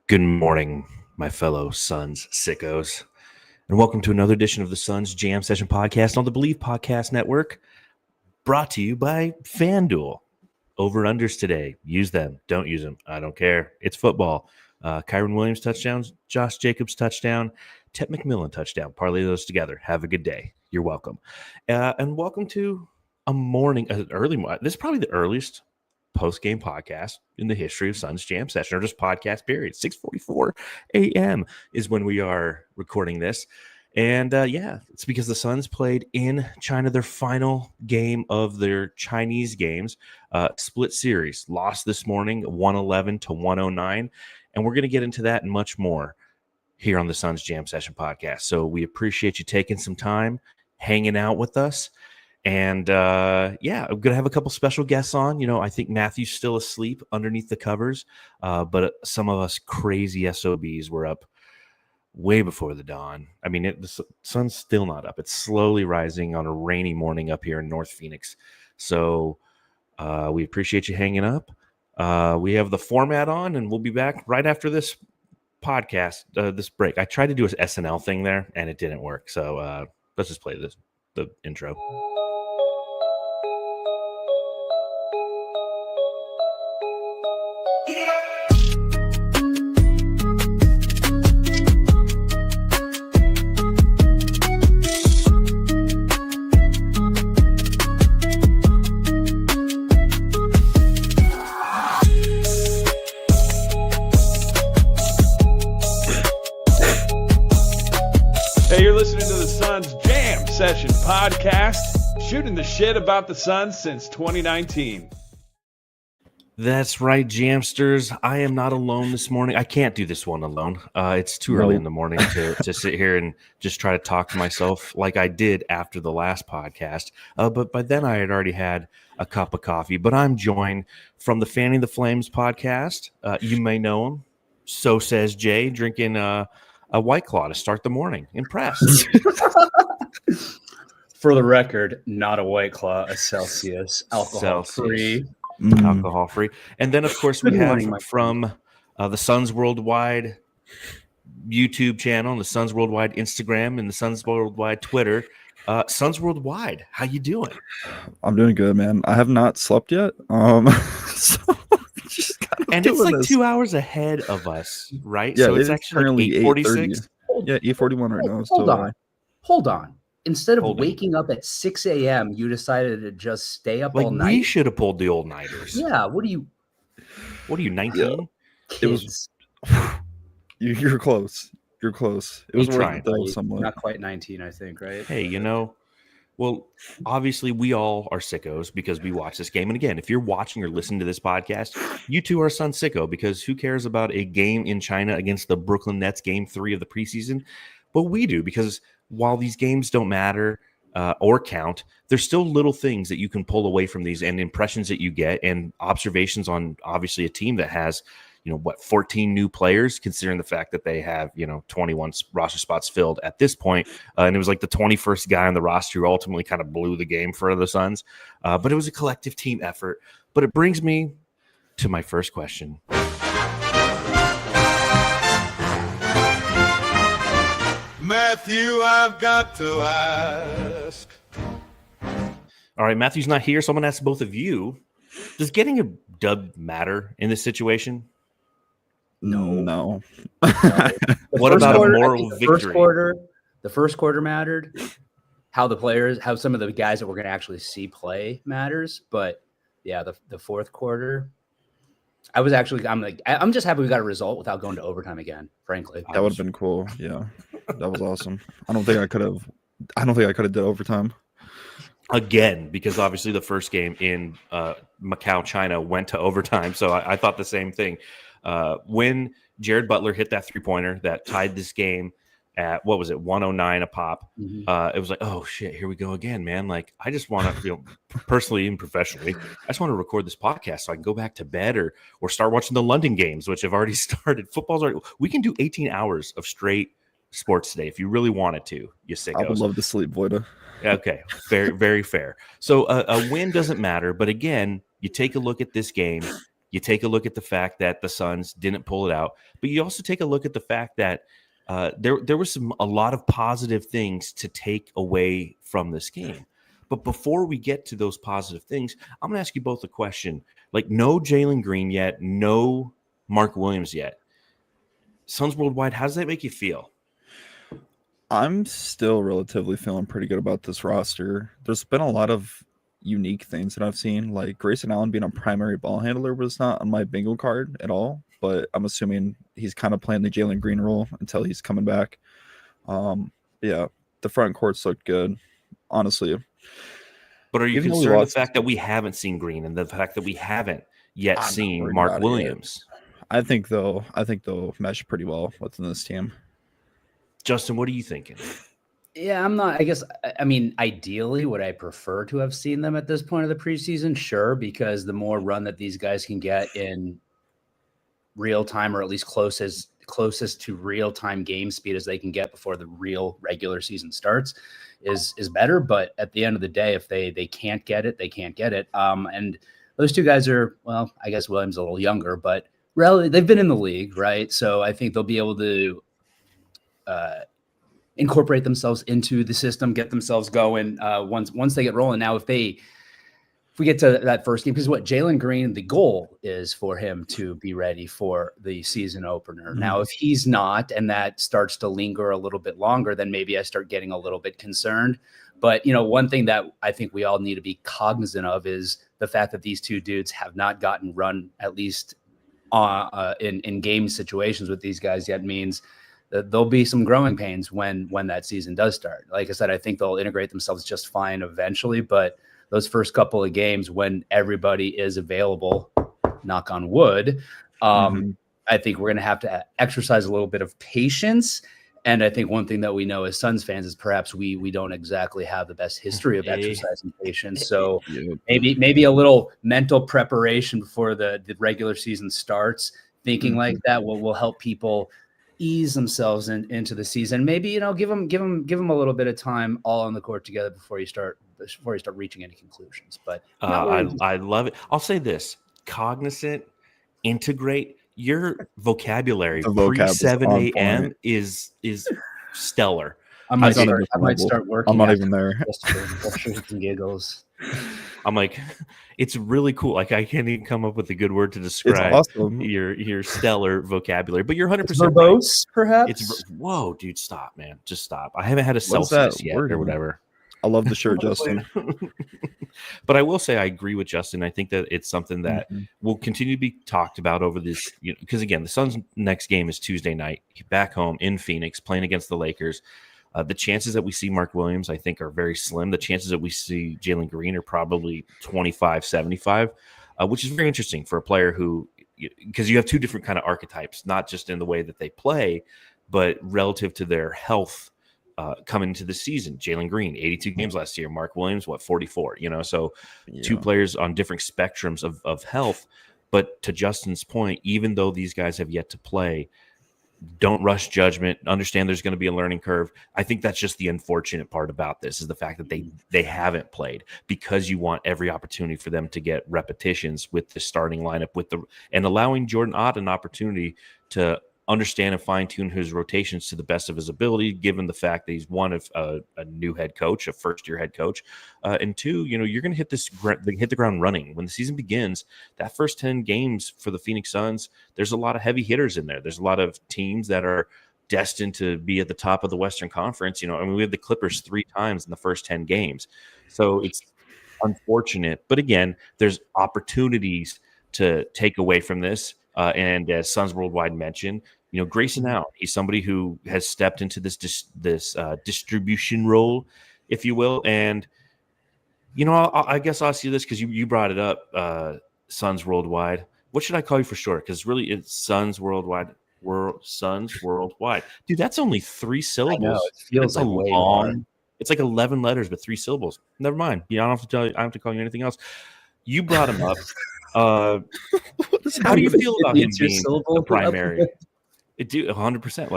Good morning, my fellow Suns sickos, and welcome to another edition of the Suns Jam Session podcast on the BLEAV Podcast Network, brought to you by FanDuel. Over-unders today. Use them. Don't use them. I don't care. It's football. Kyron Williams touchdowns, Josh Jacobs touchdown, Ted McMillan touchdown. Parlay those together. Have a good day. You're welcome. And welcome to a morning, an early morning. This is probably the earliest post-game podcast in the history of Suns Jam Session, or just podcast period. 6:44 a.m. is when we are recording this. And it's because the Suns played in China their final game of their Chinese games, split series, lost this morning 111 to 109. And we're going to get into that and much more here on the Suns Jam Session podcast. So we appreciate you taking some time, hanging out with us. And I'm going to have a couple special guests on. You know, I think Matthew's still asleep underneath the covers, but some of us crazy SOBs were up way before the dawn. I mean, the sun's still not up. It's slowly rising on a rainy morning up here in North Phoenix. So we appreciate you hanging up. We have the format on, and we'll be back right after this podcast, this break. I tried to do an SNL thing there, and it didn't work. So let's just play the intro. Session podcast, shooting the shit about the Suns since 2019. That's right, Jamsters. I am not alone this morning. I can't do this one alone. It's too early in the morning to sit here and just try to talk to myself like I did after the last podcast. But by then I had already had a cup of coffee. But I'm joined from the Fanning the Flames podcast. You may know him. So says Jay, drinking a White Claw to start the morning. Impressed. For the record, not a White Claw, a Celsius, alcohol-free. Alcohol-free. And then, of course, we have from the Suns Worldwide YouTube channel, and the Suns Worldwide Instagram, and the Suns Worldwide Twitter. Suns Worldwide, how you doing? I'm doing good, man. I have not slept yet. So and it's like 2 hours ahead of us, right? Yeah, so it's actually currently 8:46. Yeah, 8:41 right now. Hold on. Instead of waking up at 6 a.m., you decided to just stay up all night. We should have pulled the all-nighters. Yeah. What are you, 19? Yeah. It was. You're close. You're close. It was trying. Somewhat. Not quite 19, I think, right? Hey, well, obviously we all are sickos because we watch this game. And again, if you're watching or listening to this podcast, you too are Sun sicko, because who cares about a game in China against the Brooklyn Nets game 3 of the preseason? But we do, because while these games don't matter or count, there's still little things that you can pull away from these, and impressions that you get, and observations on obviously a team that has, 14 new players, considering the fact that they have, 21 roster spots filled at this point. And it was like the 21st guy on the roster who ultimately kind of blew the game for the Suns. But it was a collective team effort. But it brings me to my first question. Matthew, I've got to ask. All right, Matthew's not here, so I'm going to ask both of you. Does getting a dub matter in this situation? No. What about a moral victory? The first quarter mattered. How some of the guys that we're going to actually see play matters. But yeah, the fourth quarter, I'm just happy we got a result without going to overtime again, frankly. That would have been cool. Yeah. That was awesome. I don't think I could have did overtime. Again, because obviously the first game in Macau, China went to overtime. So I thought the same thing. When Jared Butler hit that three-pointer that tied this game at, 109 a pop, it was like, oh, shit, here we go again, man. Like, I just want to, personally and professionally, I just want to record this podcast so I can go back to bed or start watching the London games, which have already started. We can do 18 hours of straight sports today if you really wanted to, you sickos. I would love to sleep, Voida. Okay, very, very fair. So a win doesn't matter, but again, you take a look at this game. You take a look at the fact that the Suns didn't pull it out, but you also take a look at the fact that there was a lot of positive things to take away from this game. But before we get to those positive things, I'm going to ask you both a question. Like, no Jalen Green yet, no Mark Williams yet. Suns Worldwide, how does that make you feel? I'm still relatively feeling pretty good about this roster. There's been a lot of unique things that I've seen, like Grayson Allen being a primary ball handler was not on my bingo card at all, but I'm assuming he's kind of playing the Jalen Green role until he's coming back. Yeah, the front courts look good, honestly. But are you Even though we concerned with lost- the fact that we haven't seen Green and the fact that we haven't yet I'm not seen worried Mark about it yet. Williams? I think they'll mesh pretty well within this team. Justin, what are you thinking? Yeah, I'm not. I mean, ideally, would I prefer to have seen them at this point of the preseason? Sure, because the more run that these guys can get in real time, or at least closest to real time game speed as they can get before the real regular season starts, is better. But at the end of the day, if they can't get it, they can't get it. And those two guys are, well, I guess Williams a little younger, but really they've been in the league, right? So I think they'll be able to incorporate themselves into the system, get themselves going once they get rolling. Now, if we get to that first game, because what Jalen Green, the goal is for him to be ready for the season opener. Mm-hmm. Now, if he's not, and that starts to linger a little bit longer, then maybe I start getting a little bit concerned. But, one thing that I think we all need to be cognizant of is the fact that these two dudes have not gotten run, at least in game situations with these guys yet, means that there'll be some growing pains when that season does start. Like I said, I think they'll integrate themselves just fine eventually, but those first couple of games when everybody is available, knock on wood, I think we're going to exercise a little bit of patience. And I think one thing that we know as Suns fans is perhaps we don't exactly have the best history of exercising patience. So maybe a little mental preparation before the regular season starts, thinking like that will help people ease themselves into the season. Maybe, give them a little bit of time all on the court together before you start reaching any conclusions. But I love it. I'll say this: cognizant, integrate. Your vocabulary pre 7 a.m. is stellar. I might start working. I'm not even there. Just for shits and giggles. I'm like, it's really cool. Like, I can't even come up with a good word to describe awesome. your stellar vocabulary. But you're 100% verbose, perhaps. It's whoa, dude, stop, man, just stop. I haven't had a Celsius yet or whatever. I love the shirt, Justin. But I will say I agree with Justin. I think that it's something that will continue to be talked about over this, because again, the Suns' next game is Tuesday night, back home in Phoenix, playing against the Lakers. The chances that we see Mark Williams, I think, are very slim. The chances that we see Jalen Green are probably 25-75, which is very interesting for a player who, because you have two different kind of archetypes, not just in the way that they play, but relative to their health coming into the season. Jalen Green, 82 games last year. Mark Williams, 44? So two players on different spectrums of health. But to Justin's point, even though these guys have yet to play, don't rush judgment. Understand there's going to be a learning curve. I think that's just the unfortunate part about this is the fact that they haven't played, because you want every opportunity for them to get repetitions with the starting lineup and allowing Jordan Ott an opportunity to understand and fine-tune his rotations to the best of his ability, given the fact that he's one of a new head coach, a first-year head coach, and two, you're going to hit the ground running when the season begins. That first 10 games for the Phoenix Suns, there's a lot of heavy hitters in there. There's a lot of teams that are destined to be at the top of the Western Conference. We have the Clippers 3 times in the first 10 games, so it's unfortunate. But again, there's opportunities to take away from this. And as Suns Worldwide mentioned, Grayson Allen, he's somebody who has stepped into this distribution role, if you will. And, I guess I'll ask you this because you brought it up, Suns Worldwide. What should I call you for short? Because really it's Suns Worldwide. Suns Worldwide. Dude, that's only 3 syllables. I know, it feels that's like way long. more. It's like 11 letters, but 3 syllables. Never mind. I don't have to tell you. I don't have to call you anything else. You brought him up. How do you feel about him being the primary? It do 100%.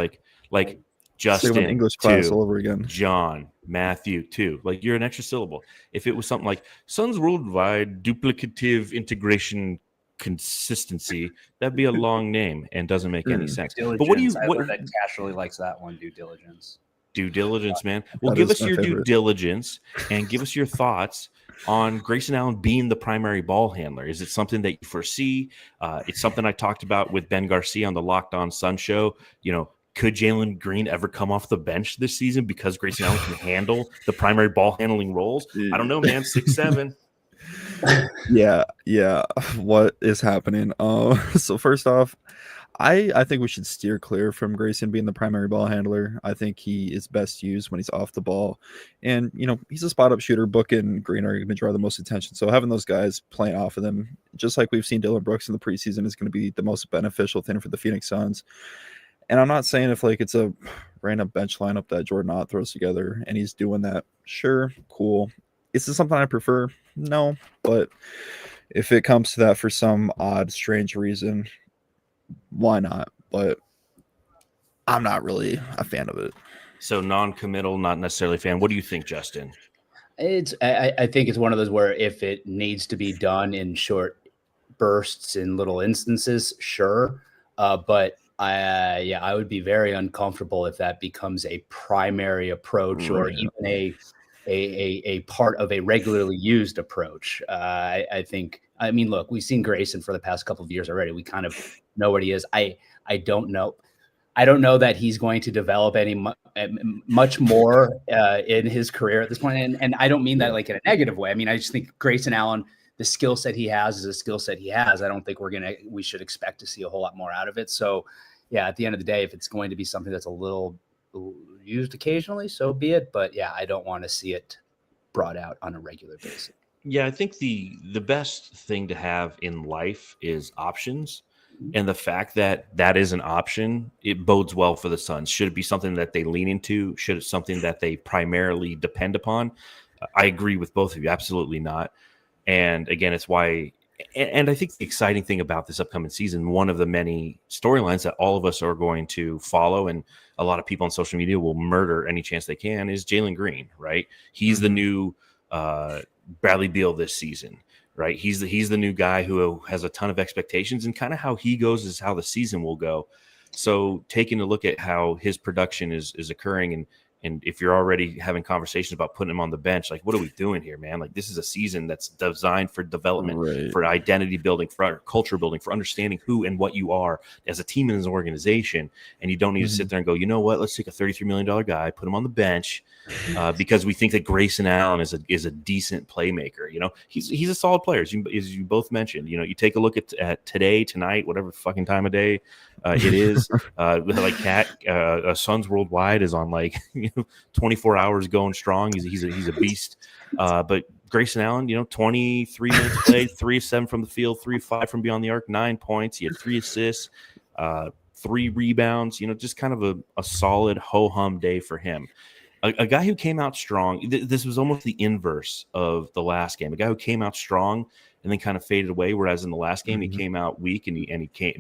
Like Justin, English class all over again. John, Matthew, too. Like, you're an extra syllable. If it was something like Suns Worldwide Duplicative Integration consistency, that'd be a long name and doesn't make any sense. But Diligence. what do you I learned that Cash really likes that one. Due diligence. due diligence, man? Well, That give is us my your due favorite. diligence and give us your thoughts on Grayson Allen being the primary ball handler. Is it something that you foresee? It's something I talked about with Ben Garcia on the Locked On Sun show. You know, could Jalen Green ever come off the bench this season because Grayson Allen can handle the primary ball handling roles? I don't know, man. 6'7". Yeah. What is happening? So first off, I think we should steer clear from Grayson being the primary ball handler. I think he is best used when he's off the ball. And, you know, he's a spot up shooter. Book and Green are going to draw the most attention. So having those guys playing off of them, just like we've seen Dylan Brooks in the preseason, is going to be the most beneficial thing for the Phoenix Suns. And I'm not saying if like it's a random bench lineup that Jordan Ott throws together and he's doing that, sure, cool. Is this something I prefer? No. But if it comes to that for some odd, strange reason, why not? But I'm not really a fan of it. So non-committal, not necessarily a fan. What do you think, Justin? I think it's one of those where if it needs to be done in short bursts in little instances, sure. But I would be very uncomfortable if that becomes a primary approach or even a part of a regularly used approach. I think, I mean, look, we've seen Grayson for the past couple of years already. We kind of know what he is. I don't know. I don't know that he's going to develop much more in his career at this point. And I don't mean that like in a negative way. I mean, I just think Grayson Allen, the skill set he has is a skill set he has. I don't think we should expect to see a whole lot more out of it. So yeah, at the end of the day, if it's going to be something that's a little used occasionally, so be it. But yeah, I don't want to see it brought out on a regular basis. Yeah, I think the best thing to have in life is options. And the fact that that is an option, it bodes well for the Suns. Should it be something that they lean into? Should it something that they primarily depend upon? I agree with both of you. Absolutely not. And again, it's why, and I think the exciting thing about this upcoming season, one of the many storylines that all of us are going to follow, and a lot of people on social media will murder any chance they can, is Jalen Green, right? He's the new Bradley Beal this season. Right, he's the new guy who has a ton of expectations, and kind of how he goes is how the season will go. So taking a look at how his production is occurring, and if you're already having conversations about putting him on the bench, like, what are we doing here, man? Like, this is a season that's designed for development, for identity building, for culture building, for understanding who and what you are as a team and as an organization. And you don't need to sit there and go, you know what, let's take a $33 million guy, put him on the bench, because we think that Grayson Allen is a decent playmaker. You know, he's a solid player, as you both mentioned. You know, you take a look at today, tonight, whatever fucking time of day it is. Like Cat, Suns Worldwide is on like 24 hours going strong. He's a beast. But Grayson Allen, 23 minutes played, 3 of 7 from the field, 3 of 5 from beyond the arc, 9 points. He had 3 assists, 3 rebounds. Just kind of a solid ho-hum day for him. A guy who came out strong. This was almost the inverse of the last game. A guy who came out strong and then kind of faded away. Whereas in the last game, he came out weak and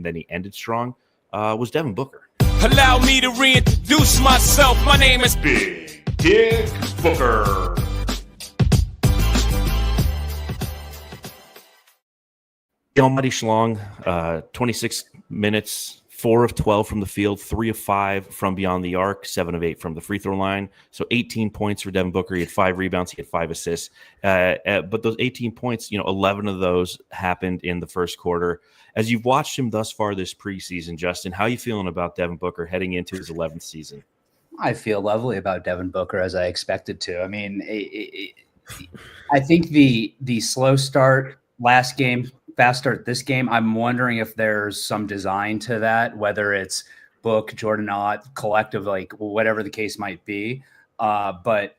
then he ended strong. Was Devin Booker. Allow me to reintroduce myself. My name is Big Dick Booker. The almighty Schlong, 26 minutes, 4 of 12 from the field, 3 of 5 from beyond the arc, 7 of 8 from the free throw line. So 18 points for Devin Booker. He had 5 rebounds. He had 5 assists. But those 18 points, 11 of those happened in the first quarter. As you've watched him thus far this preseason, Justin, how are you feeling about Devin Booker heading into his 11th season? I feel lovely about Devin Booker, as I expected to. I mean, I think the slow start last game, fast start this game, I'm wondering if there's some design to that, whether it's Book, Jordan Ott, collective, like whatever the case might be. But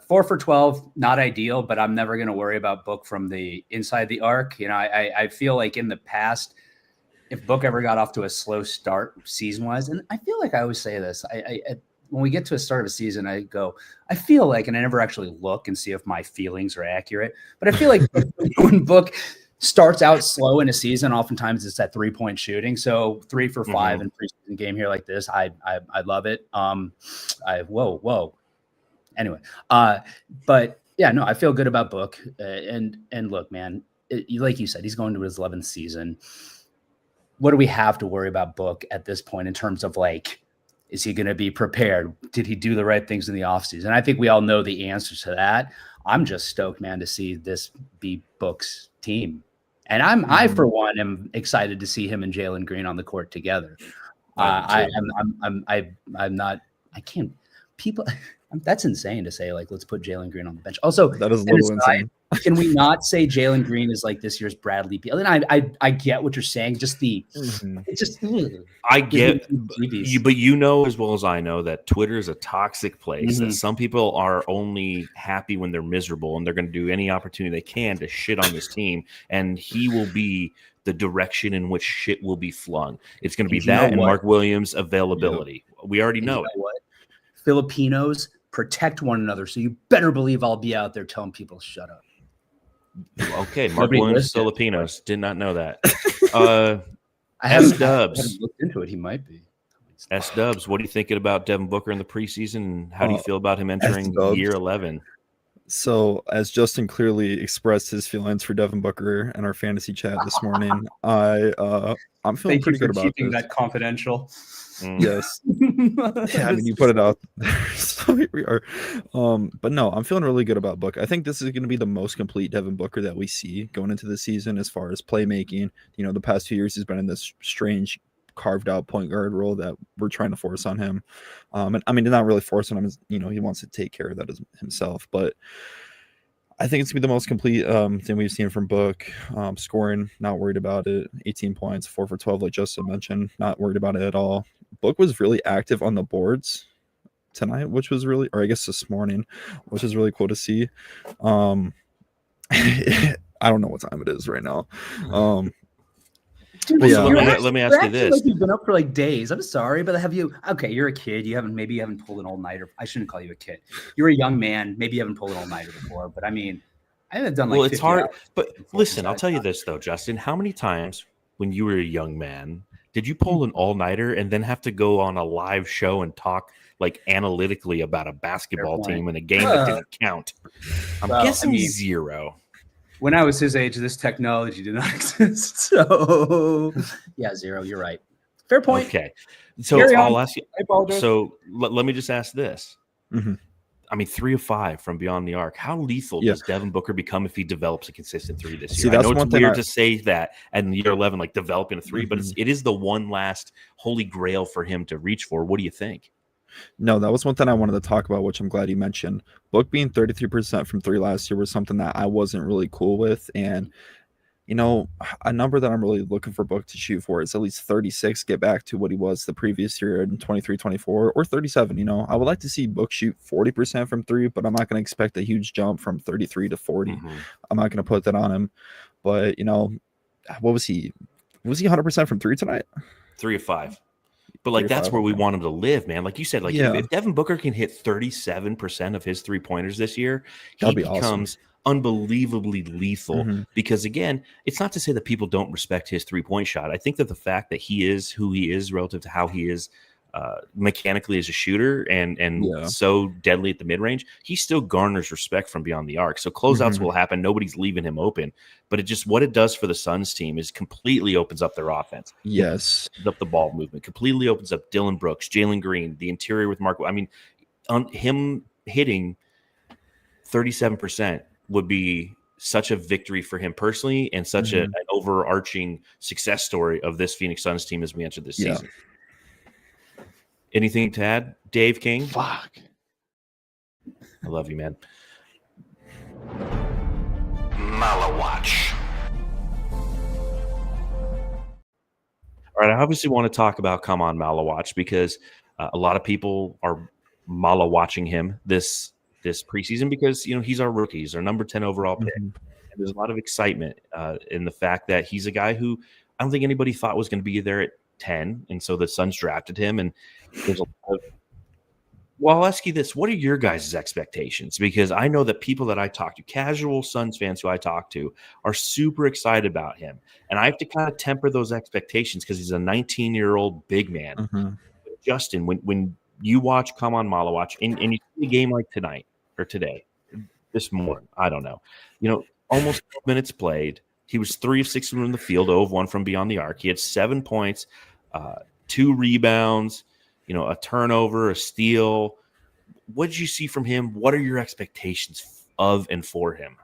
4 for 12, not ideal, but I'm never going to worry about Book from the inside the arc. I feel like in the past, if Book ever got off to a slow start season-wise, and I feel like I always say this, I when we get to a start of a season, I go, I feel like, and I never actually look and see if my feelings are accurate, but I feel like when Book starts out slow in a season, oftentimes it's that 3-point shooting. So 3 for 5 in preseason game here like this, I love it. Whoa. Anyway, but yeah, no, I feel good about Book. And look, man, like you said, he's going to his 11th season. What do we have to worry about Book at this point in terms of like, is he going to be prepared? Did he do the right things in the offseason? I think we all know the answer to that. I'm just stoked, man, to see this be Book's team. And I for one am excited to see him and Jalen Green on the court together. I'm not. I can't. People. That's insane to say. Like, let's put Jalen Green on the bench. Also, That is a little insane. Can we not say Jalen Green is like this year's Bradley Beal? And I get what you're saying. Just it's just. I get you, but you know as well as I know that Twitter is a toxic place. That some people are only happy when they're miserable, and they're going to do any opportunity they can to shit on this team. And he will be the direction in which shit will be flung. It's going to be that and Mark Williams' availability. Yep. We already know it. What? Filipinos protect one another, so you better believe I'll be out there telling people to shut up. Okay, Mark Williams, Filipinos. Did not know that. I haven't looked into it. He might be. S-Dubs, what are you thinking about Devin Booker in the preseason? How do you feel about him entering year 11? So, as Justin clearly expressed his feelings for Devin Booker in our fantasy chat this morning, I'm feeling pretty good about keeping that confidential. Yes. Yeah, I mean, you put it out there. So here we are. But no, I'm feeling really good about Book. I think this is going to be the most complete Devin Booker that we see going into the season as far as playmaking. You know, the past 2 years he's been in this strange carved out point guard role that we're trying to force on him. And I mean, not really forcing him, you know, he wants to take care of that himself, but I think it's gonna be the most complete thing we've seen from Book. Scoring, not worried about it. 18 points, 4 for 12, like Justin mentioned, not worried about it at all. Book was really active on the boards tonight, which was really, or I guess this morning, which is really cool to see. I don't know what time it is right now. Dude, yeah, let me ask you this. Like you've been up for like days. I'm sorry, but have you? Okay, you're a kid. Maybe you haven't pulled an all-nighter. I shouldn't call you a kid. You're a young man. Maybe you haven't pulled an all-nighter before. But I mean, I haven't done like. Well, it's hard. But listen, I'll tell you this though, Justin. How many times when you were a young man did you pull an all-nighter and then have to go on a live show and talk like analytically about a basketball team in a game that didn't count? I'm guessing zero. When I was his age, this technology did not exist. So, yeah, zero. You're right. Fair point. Okay. So I'll ask you. I apologize. So let me just ask this. I mean, 3 of 5 from beyond the arc. How lethal does Devin Booker become if he develops a consistent 3 this year? I know it's weird to say that in year 11, like developing a 3, but it is the one last holy grail for him to reach for. What do you think? No, that was one thing I wanted to talk about, which I'm glad you mentioned. Book being 33% from 3 last year was something that I wasn't really cool with. And, you know, a number that I'm really looking for Book to shoot for is at least 36, get back to what he was the previous year in 23-24, or 37. You know, I would like to see Book shoot 40% from 3, but I'm not going to expect a huge jump from 33 to 40. I'm not going to put that on him. But, you know, what was he? Was he 100% from 3 tonight? 3 of 5. But like that's where we want him to live, man. Like you said, like if Devin Booker can hit 37% of his 3-pointers this year, he becomes unbelievably lethal. Because again, it's not to say that people don't respect his 3-point shot. I think that the fact that he is who he is relative to how he is mechanically as a shooter and so deadly at the mid-range, he still garners respect from beyond the arc. So closeouts will happen. Nobody's leaving him open. But it just what it does for the Suns team is completely opens up their offense. Yes. Opens up the ball movement. Completely opens up Dylan Brooks, Jalen Green, the interior with Mark. I mean, him hitting 37% would be such a victory for him personally and such an overarching success story of this Phoenix Suns team as we enter this season. Anything to add, Dave King? Fuck. I love you, man. Malawatch. All right, I obviously want to talk about Come On Malawatch because a lot of people are Malawatching him this preseason because, you know, he's our rookie. He's our number 10 overall pick. And there's a lot of excitement in the fact that he's a guy who I don't think anybody thought was going to be there at 10, and so the Suns drafted him. And there's a lot of, well, I'll ask you this: what are your guys' expectations? Because I know that people that I talk to, casual Suns fans who I talk to, are super excited about him, and I have to kind of temper those expectations because he's a 19-year-old big man. Justin, when you watch Come On Malawatch and you see a game like tonight or today, this morning, I don't know, you know, almost 12 minutes played. He was 3 of 6 from the field, 0 of 1 from beyond the arc. He had 7 points, 2 rebounds, a turnover, a steal. What did you see from him? What are your expectations of and for him?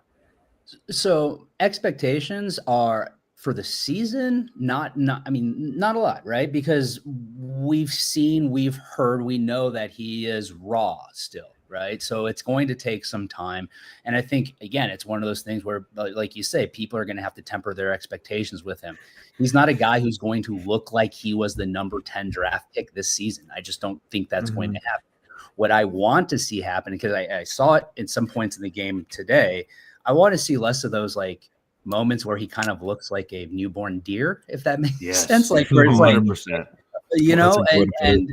So expectations are for the season, not a lot, right? Because we've seen, we've heard, we know that he is raw still, right? So it's going to take some time. And I think, again, it's one of those things where, like you say, people are going to have to temper their expectations with him. He's not a guy who's going to look like he was the number 10 draft pick this season. I just don't think that's going to happen. What I want to see happen, because I saw it at some points in the game today, I want to see less of those like moments where he kind of looks like a newborn deer, if that makes sense. Like where it's 100%. And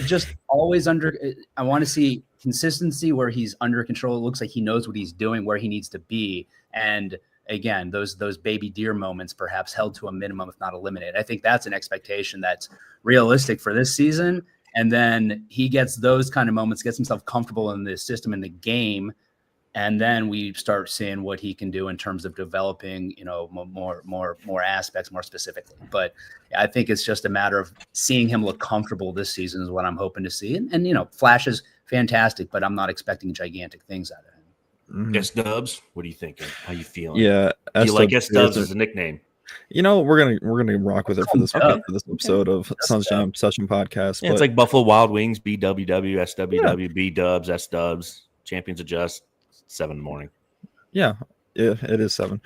just always under. I want to see consistency where he's under control. It looks like he knows what he's doing, where he needs to be, and again, those baby deer moments perhaps held to a minimum, if not eliminated. I think that's an expectation that's realistic for this season. And then he gets those kind of moments, gets himself comfortable in the system, in the game. And then we start seeing what he can do in terms of developing, more aspects, more specifically. But I think it's just a matter of seeing him look comfortable this season is what I'm hoping to see. And Flash is fantastic, but I'm not expecting gigantic things out of him. S Dubs, what are you thinking? How you feeling? Yeah, do you like S Dubs as a nickname? We're gonna rock with it for this episode of Suns Jam Session Podcast. Yeah, it's like Buffalo Wild Wings, BWW, SWW, B Dubs, S Dubs, Champions Adjust, 7 in the morning. Yeah, it is 7,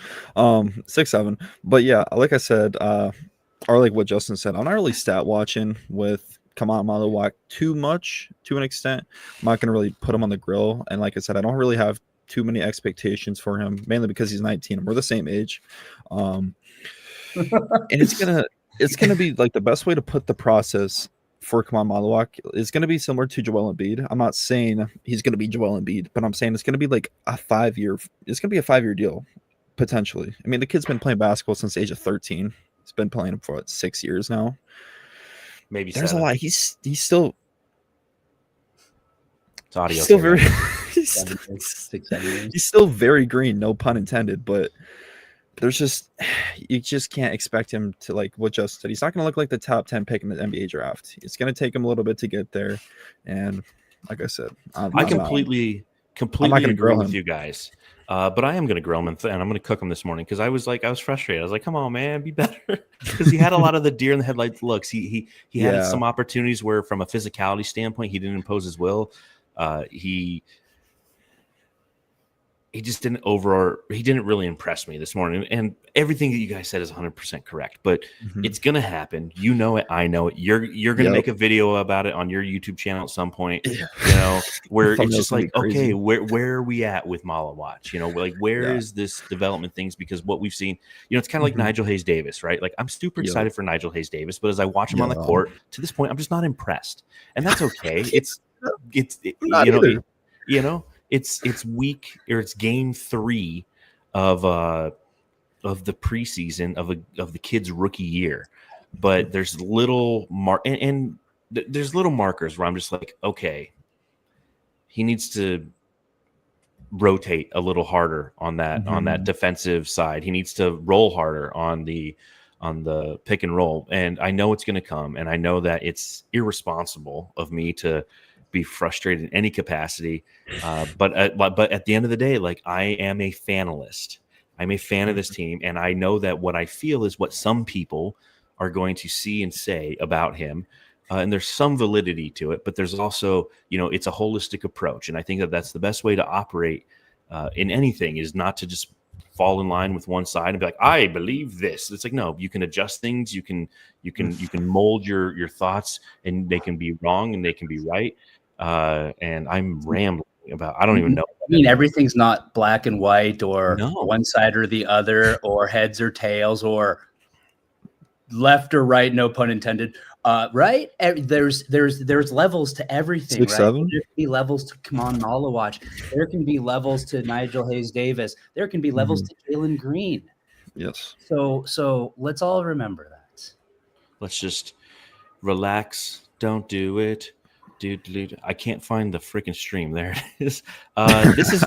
6, 7. But yeah, like I said, or like what Justin said, I'm not really stat watching with Kaman Malawak too much to an extent. I'm not gonna really put him on the grill, and like I said, I don't really have too many expectations for him, mainly because he's 19 and we're the same age. And it's gonna be like the best way to put the process for Kaman Malawak is gonna be similar to Joel Embiid. I'm not saying he's gonna be Joel Embiid, but I'm saying it's gonna be like a 5-year deal potentially. I mean, the kid's been playing basketball since the age of 13. He's been playing for 6 years now. Maybe there's 7. a lot. He's still. It's audio. He's still very. He's still very green, no pun intended, but there's just, you just can't expect him to, like what Justin said, he's not going to look like the top 10 pick in the NBA draft. It's going to take him a little bit to get there. And like I said, I completely agree with you guys. But I am going to grill him and I'm going to cook him this morning because I was frustrated. I was like, come on, man, be better. Because he had a lot of the deer in the headlights looks. He had some opportunities where, from a physicality standpoint, he didn't impose his will. He just didn't really impress me this morning. And everything that you guys said is 100% correct, but it's going to happen. You know it. I know it. You're going to make a video about it on your YouTube channel at some point, where it's just like, okay, where are we at with Malawak? Like, where is this development things? Because what we've seen, it's kind of like Nigel Hayes Davis, right? Like, I'm super excited for Nigel Hayes Davis, but as I watch him on the court to this point, I'm just not impressed. And that's okay. It's week, or it's game 3 of the preseason of the kid's rookie year, but there's little there's little markers where I'm just like, okay, he needs to rotate a little harder on that defensive side. He needs to roll harder on the pick and roll, and I know it's going to come, and I know that it's irresponsible of me to be frustrated in any capacity, but at the end of the day, like, I am a fanalist. I'm a fan of this team, and I know that what I feel is what some people are going to see and say about him, and there's some validity to it, but there's also, it's a holistic approach, and I think that that's the best way to operate in anything, is not to just fall in line with one side and be like, I believe this. It's like, no, you can adjust things, you can mold your thoughts, and they can be wrong and they can be right. And I'm rambling about, I don't even know. I mean, everything's not black and white, or one side or the other, or heads or tails, or left or right, no pun intended. Right? There's levels to everything. 6, right? 7. There can be levels to Kaman Malawak. There can be levels to Nigel Hayes Davis. There can be levels to Jalen Green. Yes. So let's all remember that. Let's just relax. Don't do it. Dude, I can't find the freaking stream. There it is.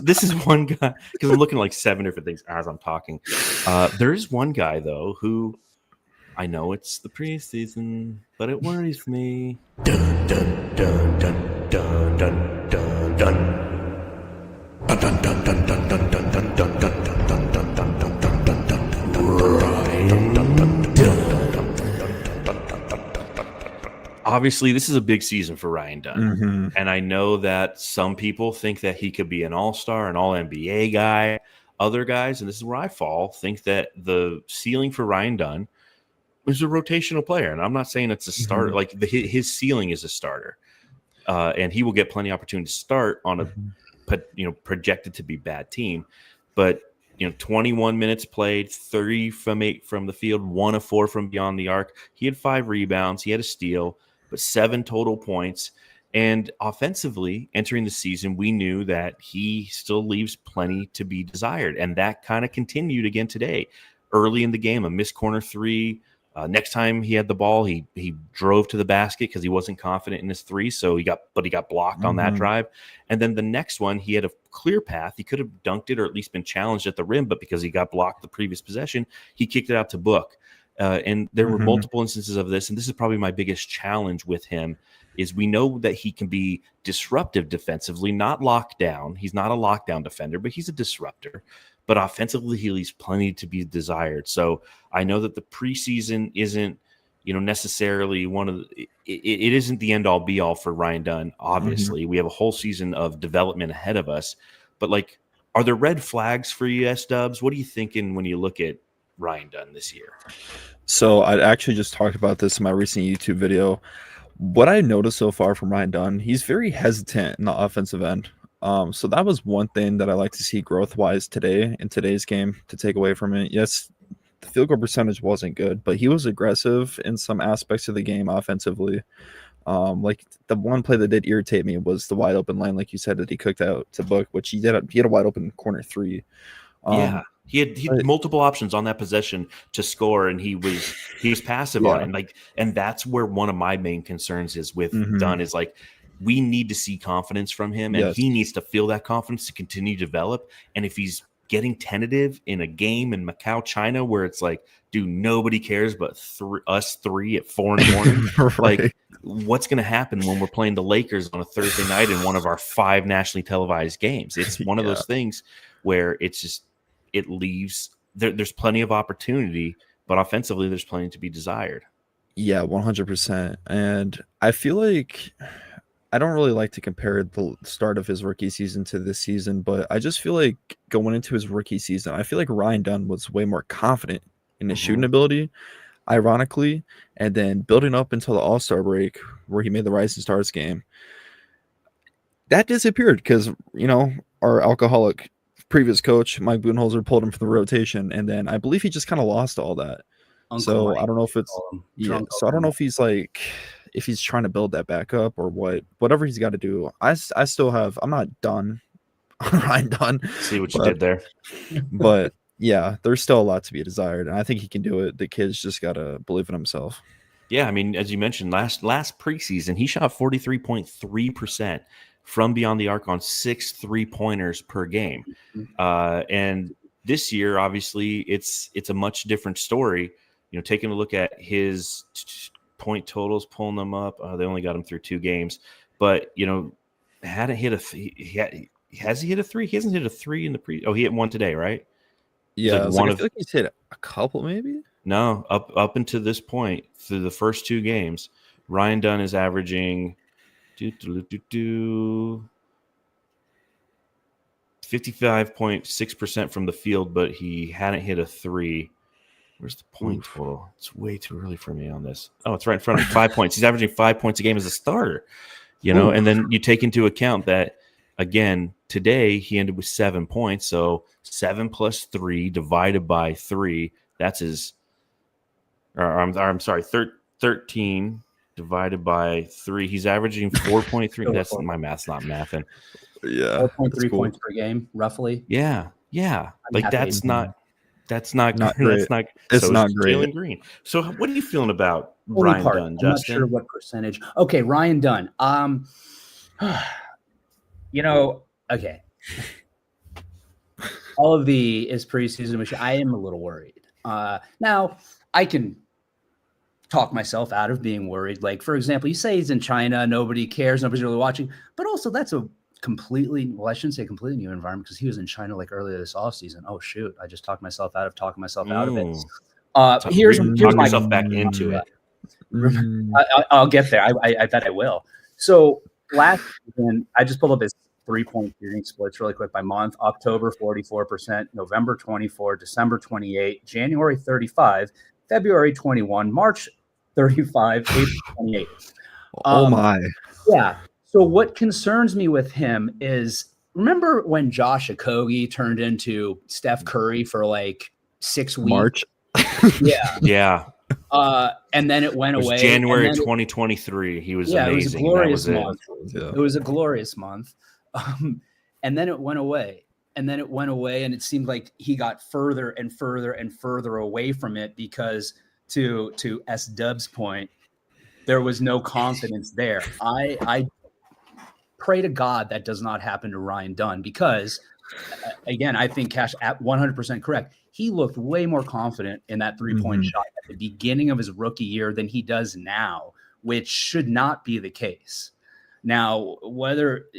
This is one guy, because I'm looking at like 7 different things as I'm talking. There is one guy though who I know it's the preseason, but it worries me. Dun dun dun dun dun dun dun dun. Dun dun dun dun dun dun dun dun dun dun dun dun dun dun dun dun dun. Obviously, this is a big season for Ryan Dunn. And I know that some people think that he could be an all-star, an all-NBA guy. Other guys, and this is where I fall, think that the ceiling for Ryan Dunn is a rotational player. And I'm not saying it's a starter. Like his ceiling is a starter. And he will get plenty of opportunity to start on a projected to be bad team. But 21 minutes played, 30 from 8 from the field, 1 of 4 from beyond the arc. He had 5 rebounds. He had a steal, but 7 total points. And offensively, entering the season, we knew that he still leaves plenty to be desired. And that kind of continued again today. Early in the game, a missed corner 3. Next time he had the ball, he drove to the basket because he wasn't confident in his 3. So he got blocked on that drive. And then the next one, he had a clear path. He could have dunked it or at least been challenged at the rim, but because he got blocked the previous possession, he kicked it out to Book. And there were multiple instances of this. And this is probably my biggest challenge with him is we know that he can be disruptive defensively, not locked down. He's not a lockdown defender, but he's a disruptor. But offensively, he leaves plenty to be desired. So I know that the preseason isn't, necessarily one of the, it isn't the end all be all for Ryan Dunn. Obviously, we have a whole season of development ahead of us. But are there red flags for you, S-Dubs? What are you thinking when you look at Ryan Dunn this year? So I actually just talked about this in my recent YouTube video. What I noticed so far from Ryan Dunn, he's very hesitant in the offensive end. So that was one thing that I like to see growth-wise today in today's game to take away from it. Yes, the field goal percentage wasn't good, but he was aggressive in some aspects of the game offensively. Like the one play that did irritate me was the wide open lane, like you said, that he cooked out to Book, which he had a wide open corner 3. He had multiple options on that possession to score, and he was passive on it. And that's where one of my main concerns is with Dunn is we need to see confidence from him, and he needs to feel that confidence to continue to develop. And if he's getting tentative in a game in Macau, China, where it's dude, nobody cares but us 3 at 4 in the morning, right. What's going to happen when we're playing the Lakers on a Thursday night in one of our 5 nationally televised games? It's one of those things where it's just, it leaves there's plenty of opportunity, but offensively there's plenty to be desired. Yeah, 100%. And I feel like I don't really like to compare the start of his rookie season to this season, but I just feel like going into his rookie season, I feel like Ryan Dunn was way more confident in his shooting ability, ironically, and then building up until the All-Star break where he made the Rising Stars game. That disappeared because, our alcoholic previous coach, Mike Budenholzer, pulled him from the rotation, and then I believe he just kind of lost all that. Uncle Mike, I don't know if it's so I don't know if he's if he's trying to build that back up or whatever he's got to do. I'm not done on Ryan Dunn. See what you did there. But yeah, there's still a lot to be desired, and I think he can do it. The kid's just got to believe in himself. Yeah, I mean, as you mentioned, last preseason, he shot 43.3% from beyond the arc on 6 3-pointers per game. And this year, obviously, it's a much different story. Taking a look at his point totals, pulling them up, they only got him through 2 games. But, hadn't hit has he hit a 3? He hasn't hit a 3 in the he hit 1 today, right? Yeah, I feel like he's hit a couple maybe. No, up until this point, through the first 2 games, Ryan Dunn is averaging 55.6% from the field, but he hadn't hit a 3. Where's the point total? It's way too early for me on this. Oh, it's right in front of me. 5 points. He's averaging 5 points a game as a starter, and then you take into account that, again, today he ended with 7 points. So 7 plus 3 divided by 3, that's his, I'm sorry, 13 divided by 3. He's averaging 4.3. That's my math's not mathing. Yeah. 4.3 points per game, roughly. Yeah. That's not. That's not Not great. That's great. not. It's so not is great. Jalen Green. So what are you feeling about Only Ryan part. Dunn, I'm Justin? not sure what percentage. Okay, Ryan Dunn. Okay. All of the is preseason, which I am a little worried. Now I can talk myself out of being worried. Like, for example, you say he's in China, nobody cares, nobody's really watching, but also that's a completely, well, I shouldn't say completely new environment because he was in China like earlier this offseason. Oh shoot, I just talked myself out of talking myself out of it. Here's talk my yourself back into it. I'll get there. I bet I will. So last season, I just pulled up his 3-point shooting splits really quick by month. October 44%, November 24, December 28, January 35, February 21, March 35, April 28. Oh my. Yeah. So what concerns me with him is, remember when Josh Okogie turned into Steph Curry for like 6 weeks? March. Yeah. Yeah. And then it went It was away. January and then 2023. He was yeah, amazing. It was a glorious that was month. Yeah. It was a glorious month. And then it went away. And then it went away. And it seemed like he got further and further and further away from it because to S Dub's point, there was no confidence there. I pray to God that does not happen to Ryan Dunn because, again, I think Cash at 100% correct. He looked way more confident in that 3-point shot at the beginning of his rookie year than he does now, which should not be the case. Now, whatever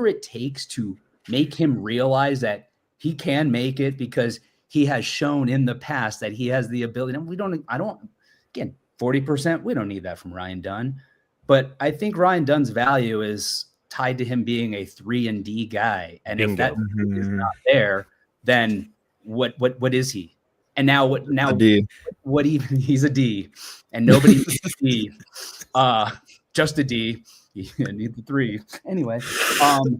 it takes to make him realize that he can make it because he has shown in the past that he has the ability. And 40%, we don't need that from Ryan Dunn. But I think Ryan Dunn's value is tied to him being a 3-and-D guy. And Bingo. if that is not there, then what is he? And now A D. what even he's a D. And nobody needs a D. Just a D. You need the 3. Anyway. Oh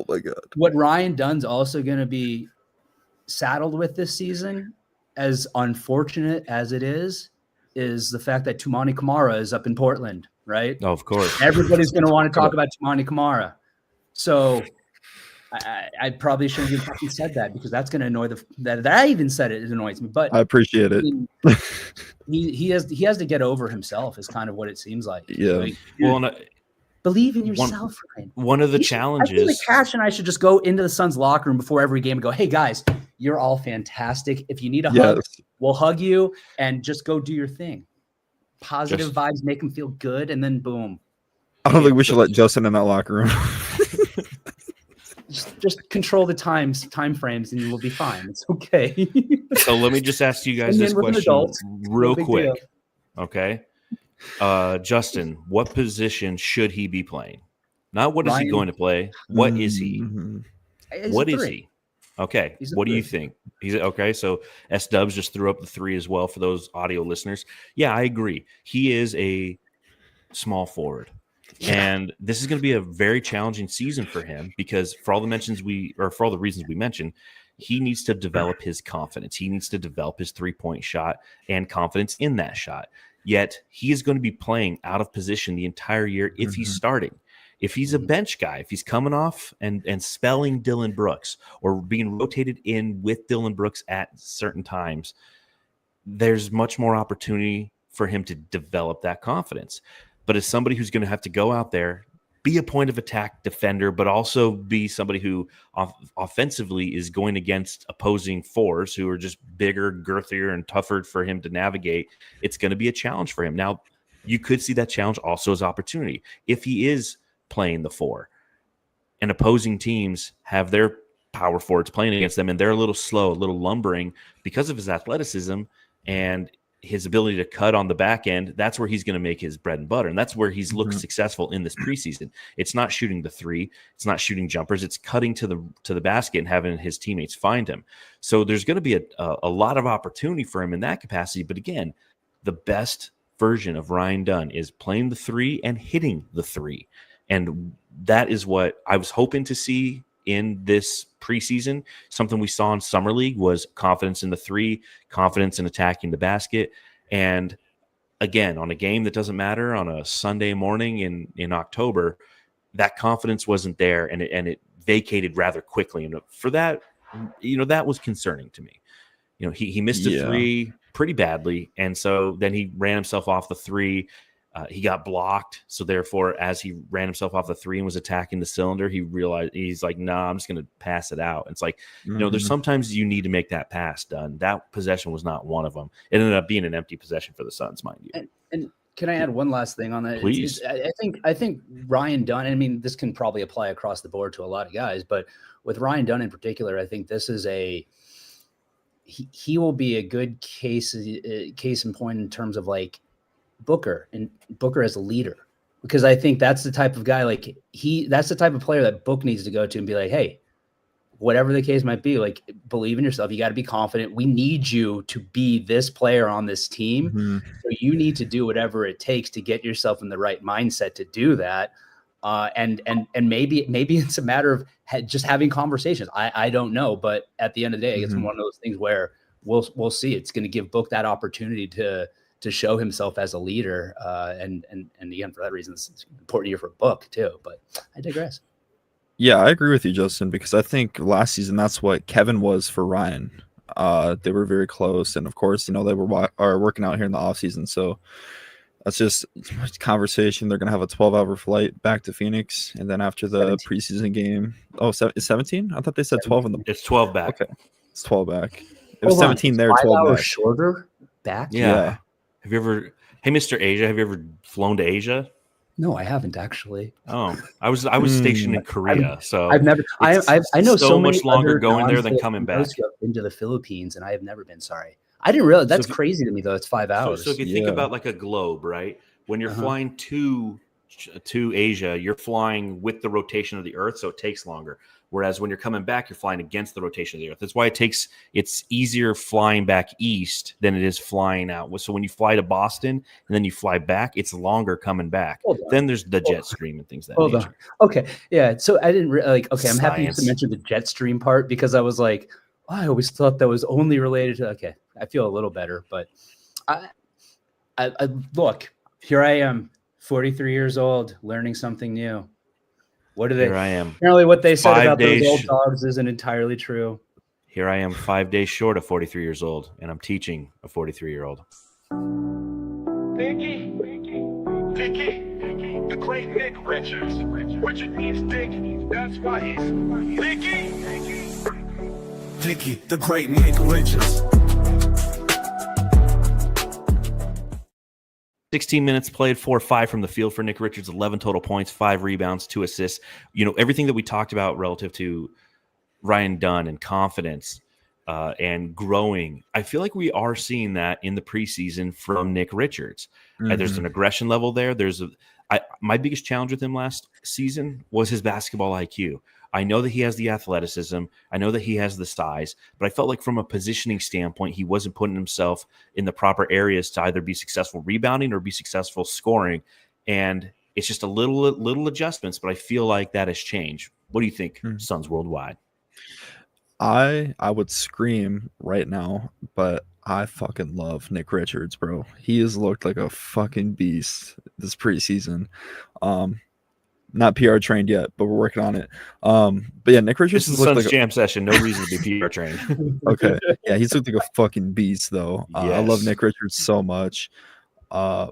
my God. What Ryan Dunn's also going to be saddled with this season, as unfortunate as it is the fact that Toumani Camara is up in Portland, right? Oh, of course. Everybody's going to want to talk about Toumani Camara. So I probably shouldn't have fucking said that because that's going to annoy that I even said it. It annoys me, but I appreciate it. He has to get over himself is kind of what it seems like. Yeah. Like, Well, believe in yourself, Ryan. one of the I feel challenges. like Cash and I should just go into the Suns locker room before every game and go, "Hey guys, you're all fantastic. If you need a hug, we'll hug you and just go do your thing. Positive vibes make them feel good, and then boom." I don't think we should let Justin in that locker room. Just control the time frames, and we'll be fine. It's okay. So let me just ask you guys this question real quick. Deal. Okay. Justin, what position should he be playing? Not what is he going to play? What is he? What is he? Okay. What do you think? He's okay. So S Dubs just threw up the 3 as well for those audio listeners. Yeah, I agree. He is a small forward. And this is going to be a very challenging season for him because for all the reasons we mentioned, he needs to develop his confidence. He needs to develop his 3-point shot and confidence in that shot. Yet he is going to be playing out of position the entire year if he's starting. If he's a bench guy, if he's coming off and spelling Dylan Brooks or being rotated in with Dylan Brooks at certain times, there's much more opportunity for him to develop that confidence. But as somebody who's going to have to go out there, be a point of attack defender, but also be somebody who offensively is going against opposing 4s who are just bigger, girthier, and tougher for him to navigate, it's going to be a challenge for him. Now, you could see that challenge also as opportunity. If he is playing the 4 and opposing teams have their power forwards playing against them and they're a little slow, a little lumbering because of his athleticism and his ability to cut on the back end, that's where he's going to make his bread and butter. And that's where he's looked successful in this preseason. It's not shooting the 3. It's not shooting jumpers. It's cutting to the basket and having his teammates find him. So there's going to be a lot of opportunity for him in that capacity. But again, the best version of Ryan Dunn is playing the 3 and hitting the 3. And that is what I was hoping to see in this preseason. Something we saw in Summer League was confidence in the 3, confidence in attacking the basket. And again, on a game that doesn't matter, on a Sunday morning in October, that confidence wasn't there, and it vacated rather quickly. And for that, that was concerning to me. He missed a three pretty badly, and so then he ran himself off the three. He got blocked, so therefore, as he ran himself off the three and was attacking the cylinder, he realized he's like, "Nah, I'm just going to pass it out." And it's like, there's sometimes you need to make that pass done. That possession was not one of them. It ended up being an empty possession for the Suns, mind you. And can I add one last thing on that? Please. I think Ryan Dunn. I mean, this can probably apply across the board to a lot of guys, but with Ryan Dunn in particular, I think this is he will be a good case in point in terms of like Booker as a leader, because I think that's the type of guy, that's the type of player that Book needs to go to and be like, hey, whatever the case might be, like, believe in yourself. You got to be confident. We need you to be this player on this team. So you need to do whatever it takes to get yourself in the right mindset to do that. And maybe it's a matter of just having conversations. I don't know, but at the end of the day, it's one of those things where we'll see. It's going to give Book that opportunity to show himself as a leader. And again, for that reason, it's important year for Book too, but I digress. Yeah, I agree with you, Justin, because I think last season, that's what Kevin was for Ryan. They were very close. And of course, they are working out here in the off season. So that's just conversation. They're going to have a 12-hour flight back to Phoenix. And then after the 17. Preseason game, it's 17? I thought they said 12 in the. It's 12 back. Okay. It's 12 back. It was 17 there, 12 back. Shorter back? Yeah. Hey, Mr. Asia, have you ever flown to Asia? No, I haven't actually. Oh, I was stationed in Korea, so I've never. I know so much longer going there than coming back into the Philippines, and I have never been. Sorry, I didn't realize that's crazy to me though. It's 5 hours. So if you think about like a globe, right? When you're flying to Asia, you're flying with the rotation of the Earth, so it takes longer. Whereas when you're coming back, you're flying against the rotation of the Earth. That's why it's easier flying back east than it is flying out. So when you fly to Boston and then you fly back, it's longer coming back. Then there's the jet stream and things that nature. Okay. Yeah. So I didn't I'm happy to mention the jet stream part, because I was like, I always thought that was only related to, okay, I feel a little better, but I look, here I am, 43 years old, learning something new. What do they? Here I am. Apparently, what they said about those old dogs isn't entirely true. Here I am, 5 days short of 43 years old, and I'm teaching a 43-year-old. Vicky, the great Nick Richards. Richard means Dick, that's why he's Vicky, the great Nick Richards. 16 minutes played, 4-5 from the field for Nick Richards, 11 total points, 5 rebounds, 2 assists. Everything that we talked about relative to Ryan Dunn and confidence and growing, I feel like we are seeing that in the preseason from Nick Richards. There's an aggression level there. My biggest challenge with him last season was his basketball IQ. I know that he has the athleticism. I know that he has the size, but I felt like from a positioning standpoint, he wasn't putting himself in the proper areas to either be successful rebounding or be successful scoring. And it's just a little adjustments, but I feel like that has changed. What do you think, Suns Worldwide? I would scream right now, but I fucking love Nick Richards, bro. He has looked like a fucking beast this preseason. Not PR trained yet, but we're working on it. But yeah, Nick Richards has looked like a jam session. No reason to be PR trained. Okay. Yeah, he's looked like a fucking beast, though. Yes. I love Nick Richards so much. I'd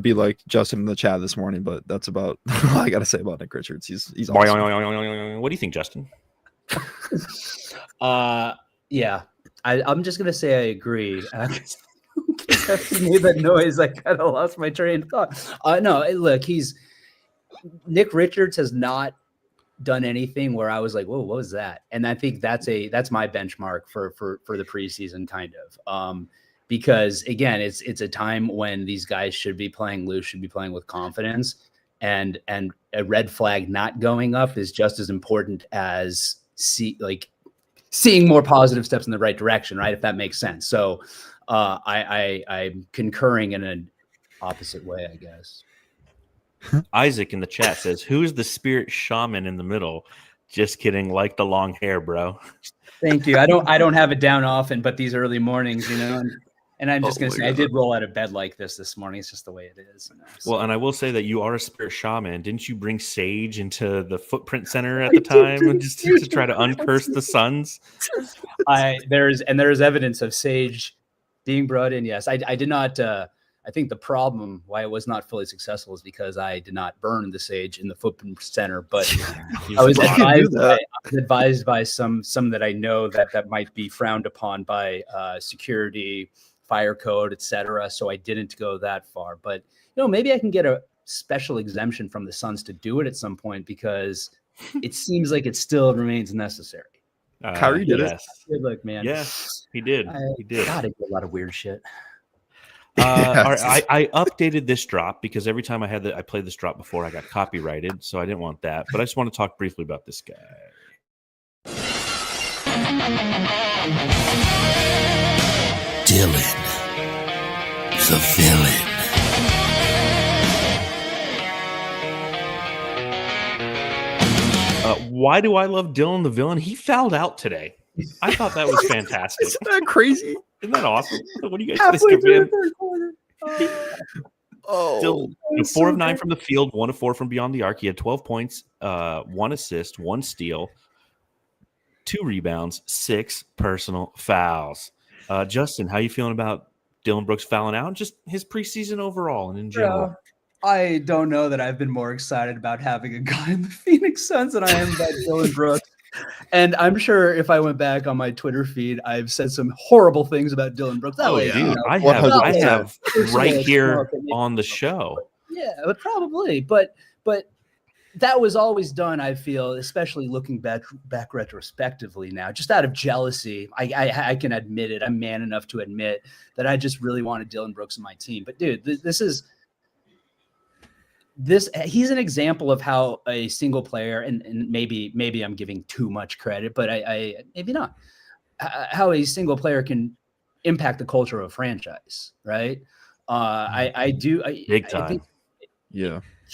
be like Justin in the chat this morning, but that's about all I gotta say about Nick Richards. He's awesome. What do you think, Justin? Yeah. I'm just gonna say I agree. He made that noise. I kind of lost my train of thought. No, look, Nick Richards has not done anything where I was like, whoa, what was that? And I think that's my benchmark for the preseason, kind of. Because again, it's a time when these guys should be playing loose, should be playing with confidence, and a red flag not going up is just as important as seeing more positive steps in the right direction, right? If that makes sense. So I'm concurring in an opposite way, I guess. Isaac in the chat says, "Who's the spirit shaman in the middle?" Just kidding. Like the long hair, bro. Thank you. I don't have it down often, but these early mornings, And I'm just Oh going to my say, I God. did roll out of bed like this morning. It's just the way it is. You know, so. Well, and I will say that you are a spirit shaman. Didn't you bring Sage into the Footprint Center at the time just to try to uncurse the Suns? There's evidence of Sage being brought in. Yes, I did not. I think the problem why it was not fully successful is because I did not burn the Sage in the Footprint Center, but I was advised by some that I know that might be frowned upon by security, fire code, etc. So I didn't go that far. But maybe I can get a special exemption from the Suns to do it at some point because it seems like it still remains necessary. Kyrie did it. Look, man. Yes, he did. He did. God, I do a lot of weird shit. All right, I updated this drop because every time I played this drop before, I got copyrighted, so I didn't want that. But I just want to talk briefly about this guy. Dylan, the villain. Why do I love Dylan the villain? He fouled out today. I thought that was fantastic. Isn't that crazy? Isn't that awesome? What do you guys think of him? Dylan, 4 of 9 from the field, 1 of 4 from beyond the arc. He had 12 points, 1 assist, 1 steal, 2 rebounds, 6 personal fouls. Justin, how you feeling about Dylan Brooks fouling out? Just his preseason overall and in general. I don't know that I've been more excited about having a guy in the Phoenix Suns than I am about Dylan Brooks. And I'm sure if I went back on my Twitter feed, I've said some horrible things about Dylan Brooks. I have right here on the show. Yeah, but probably. But that was always done, I feel, especially looking back retrospectively now, just out of jealousy. I can admit it. I'm man enough to admit that I just really wanted Dylan Brooks in my team. But dude, he's an example of how a single player, and maybe I'm giving too much credit, but I maybe not, how a single player can impact the culture of a franchise, right? Big time.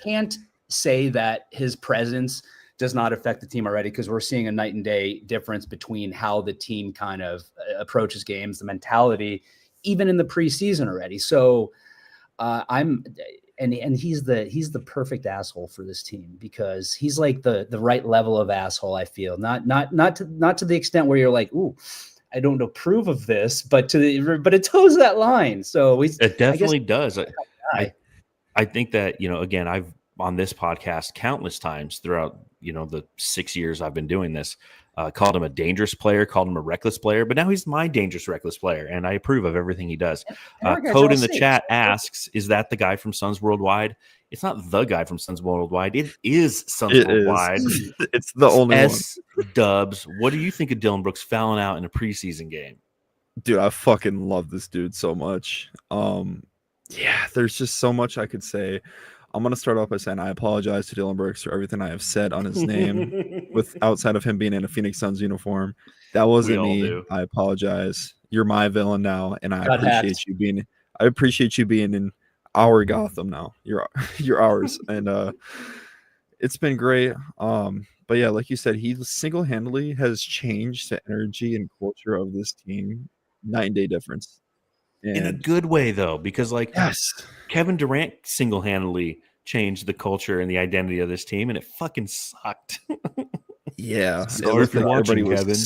Can't say that his presence does not affect the team already, because we're seeing a night and day difference between how the team kind of approaches games, the mentality, even in the preseason already. So And he's the perfect asshole for this team, because he's like the right level of asshole. I feel not to the extent where you're like, ooh, I don't approve of this, but it toes that line. So it definitely does. I think that, again, I've on this podcast countless times throughout, the 6 years I've been doing this, called him a dangerous player, called him a reckless player, but now he's my dangerous, reckless player, and I approve of everything he does. Code in the chat asks, is that the guy from Suns Worldwide? It's not the guy from Suns Worldwide. It is Suns Worldwide. It's the only Dubs, what do you think of Dylan Brooks fouling out in a preseason game? Dude, I fucking love this dude so much. Yeah, there's just so much I could say. I'm going to start off by saying I apologize to Dylan Brooks for everything I have said on his name outside of him being in a Phoenix Suns uniform. That wasn't me. I apologize. You're my villain now, and I appreciate you being in our Gotham now. You're ours. And it's been great. But yeah, like you said, he single-handedly has changed the energy and culture of this team. Night and day difference. In a good way, though, because Kevin Durant single-handedly changed the culture and the identity of this team, and it fucking sucked. Yeah. So if you're watching, Kevin,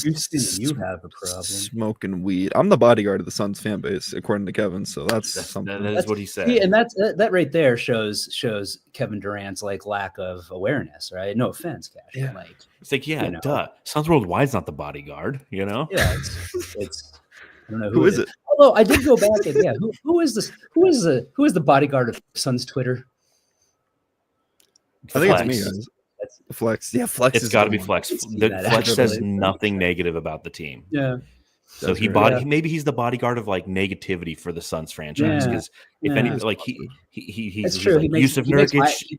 you have a problem. Smoking weed. I'm the bodyguard of the Suns fan base, according to Kevin. So that's something. That is what he said. Yeah, and that right there shows Kevin Durant's lack of awareness, right? No offense, Cash. Yeah. It's like, duh. Suns Worldwide's not the bodyguard, Yeah, it's I don't know who is it. Although I did go back and who is this? Who is the bodyguard of Suns Twitter? I think it's me, guys. Flex. Yeah, Flex. It's got to be Flex. Flex says nothing negative about the team. Yeah. So maybe he's the bodyguard of negativity for the Suns franchise, because he's true. Like Yusuf Nurkic.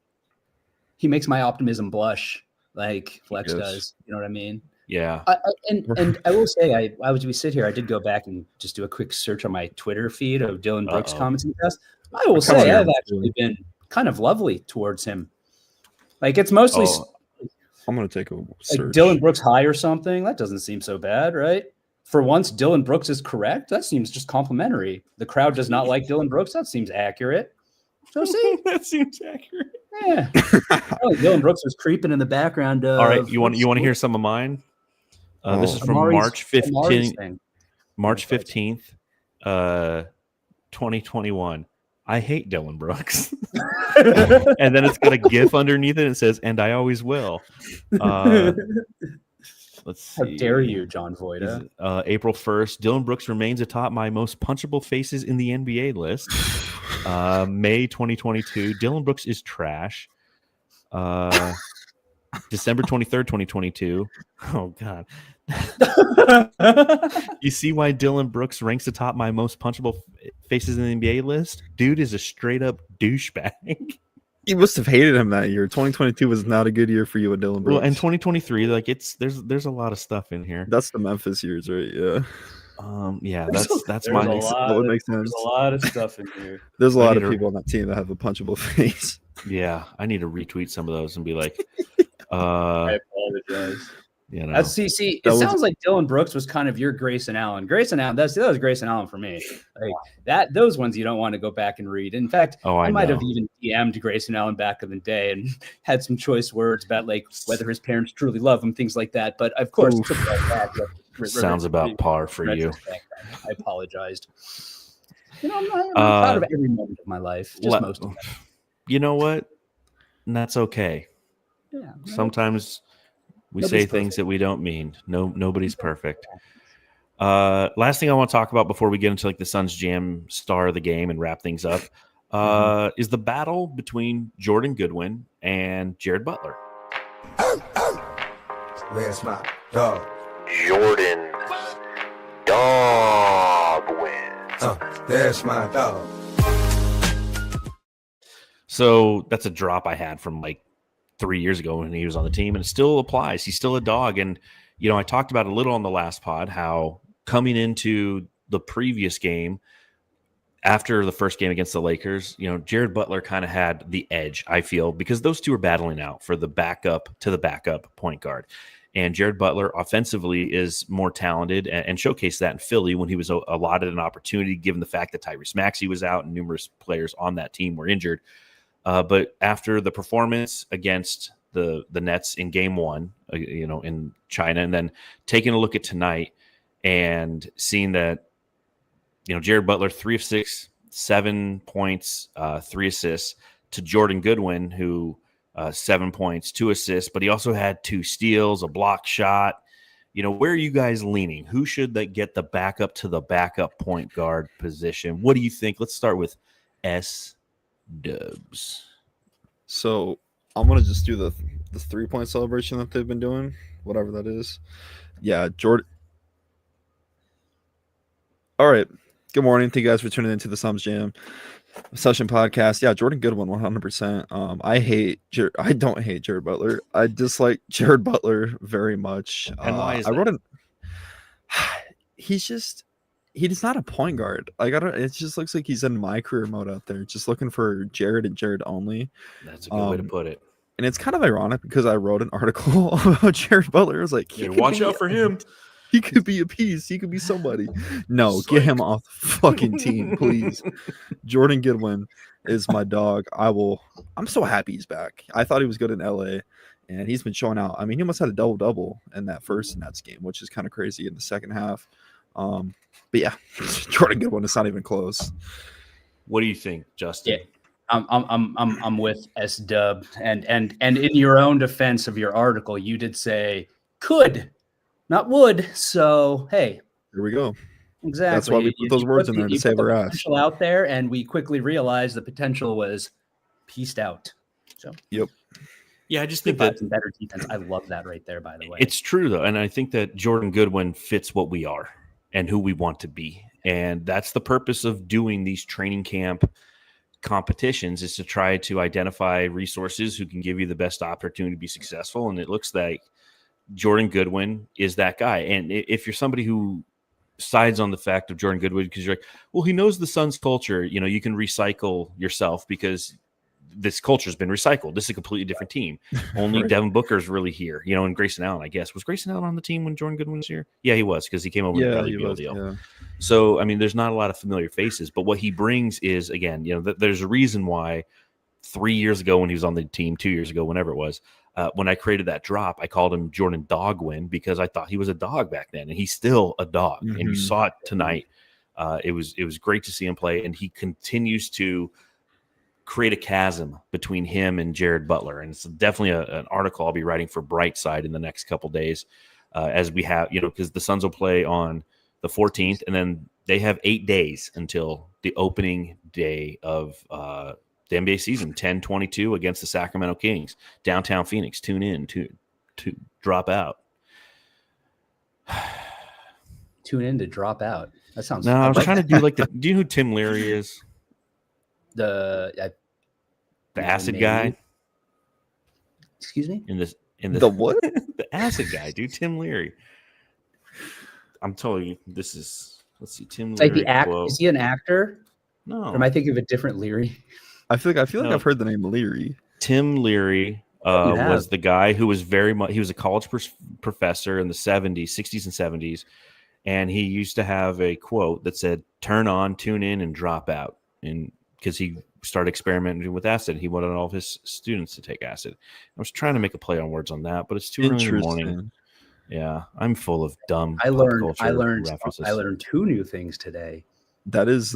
He makes my optimism blush, like Flex does. You know what I mean? Yeah. And I will say, as we sit here, I did go back and just do a quick search on my Twitter feed of Dylan Brooks comments in the past. I will say I've actually been kind of lovely towards him. It's mostly I'm gonna take a search. Dylan Brooks high or something. That doesn't seem so bad, right? for once, Dylan Brooks is correct. That seems just complimentary. The crowd does not like Dylan Brooks. That seems accurate. So see, That seems accurate. yeah. Dylan Brooks was creeping in the background. All right, you want to hear some of mine? This is from March 15th. March 15th, 2021. I hate Dylan Brooks. And then it's got a GIF underneath it. And it says, "And I always will." Let's see. How dare you, John Voida? April 1st, Dylan Brooks remains atop my most punchable faces in the NBA list. May 2022, Dylan Brooks is trash. December 23rd, 2022. Oh, God. You see why Dylan Brooks ranks atop my most punchable faces in the NBA list? Dude is a straight up douchebag. You must have hated him that year. 2022 was not a good year for you and Dylan Brooks. Well, and 2023, like there's a lot of stuff in here. That's the Memphis years, right? Yeah. Yeah, that's There's my that would make sense. There's a lot of stuff in here. There's a lot of people on that team that have a punchable face. Yeah, I need to retweet some of those and be like, I apologize. You know, That's CC. It sounds like Dylan Brooks was kind of your Grayson Allen. Grayson Allen, that was Grayson Allen for me. Like those ones you don't want to go back and read. In fact, I might have even DM'd Grayson Allen back in the day and had some choice words about like whether his parents truly love him, things like that. But of course, took that back. Sounds about par for you. I apologized. You know, I'm proud of every moment of my life. Just most of them. You know what? And that's okay. Yeah. Sometimes we say things that we don't mean. Nobody's perfect. Last thing I want to talk about before we get into like the Suns Jam star of the game and wrap things up is the battle between Jordan Goodwin and Jared Butler. Where's my dog? Jordan Dog wins. There's my dog. So that's a drop I had from like 3 years ago when he was on the team, and it still applies. He's still a dog. And, you know, I talked about a little on the last pod how coming into the previous game, after the first game against the Lakers, you know, Jared Butler kind of had the edge, I feel, because those two are battling out for the backup to the backup point guard. And Jared Butler offensively is more talented and showcased that in Philly when he was allotted an opportunity, given the fact that Tyrese Maxey was out and numerous players on that team were injured. But after the performance against the Nets in game one, you know, in China, and then taking a look at tonight and seeing that, you know, Jared Butler, 3 of 6, 7 points, 3 assists, to Jordan Goodwin, who 7 points, 2 assists, but he also had 2 steals, a block shot. You know, where are you guys leaning? Who should they get the backup to the backup point guard position? What do you think? Let's start with Dubs. So I'm gonna just do the 3-point celebration that they've been doing, whatever that is. Yeah, Jordan. All right. Good morning. Thank you guys for tuning into the Suns Jam Session podcast. Yeah, Jordan Goodwin, 100%. I don't hate Jared Butler. I dislike Jared Butler very much. And why is that? He's not a point guard. It just looks like he's in my career mode out there, just looking for Jared and Jared only. That's a good way to put it. And it's kind of ironic because I wrote an article about Jared Butler. I was like, watch out for him. He could be a piece. He could be somebody. No, get him off the fucking team, please. Jordan Goodwin is my dog. I'm so happy he's back. I thought he was good in LA, and he's been showing out. I mean, he almost had a double-double in that first Nets game, which is kind of crazy in the second half. But yeah, Jordan Goodwin is not even close. What do you think, Justin? Yeah. I'm with S Dub, and in your own defense of your article, you did say could, not would. So hey, here we go. Exactly. That's why we put those words in there to save our ass. Out there, and we quickly realized the potential was pieced out. So yep. Yeah, I just think that some better defense. I love that right there. By the way, it's true though, and I think that Jordan Goodwin fits what we are and who we want to be, and that's the purpose of doing these training camp competitions, is to try to identify resources who can give you the best opportunity to be successful. And it looks like Jordan Goodwin is that guy. And if you're somebody who sides on the fact of Jordan Goodwin because you're like, well, he knows the Suns culture, you know, you can recycle yourself because this culture's been recycled. This is a completely different team. Only Right. Devin Booker's really here, and Grayson Allen, I guess. Was Grayson Allen on the team when Jordan Goodwin was here? Yeah, he was, because he came over with the Yeah, Bradley he Beal was. deal. Yeah. So, I mean, there's not a lot of familiar faces, but what he brings is, again, there's a reason why 3 years ago when he was on the team, 2 years ago, whenever it was, when I created that drop, I called him Jordan Dogwin because I thought he was a dog back then, and he's still a dog. And you Mhm. saw it tonight. It was great to see him play, and he continues to create a chasm between him and Jared Butler. And it's definitely an article I'll be writing for Brightside in the next couple days, as we have, because the Suns will play on the 14th, and then they have 8 days until the opening day of the NBA season, 10-22 against the Sacramento Kings, downtown Phoenix. Tune in to drop out. Tune in to drop out. That sounds. No, I was trying to do like do you know who Tim Leary is? The Acid maybe. guy Excuse me. in this The what? the acid guy, dude. Tim Leary. I'm telling you, this is. Let's see, Tim It's like Leary the act. quote. Is he an actor? No, Or am I thinking of a different Leary? I feel like No. I've heard the name Leary. Tim Leary You have. was the guy who was very much. He was a college professor in the 60s, and 70s, and he used to have a quote that said, "Turn on, tune in, and drop out." And because he started experimenting with acid, he wanted all of his students to take acid. I was trying to make a play on words on that, but it's too early in the morning. Interesting. Yeah, I'm full of dumb. I pop learned. culture references. I learned 2 new things today. That is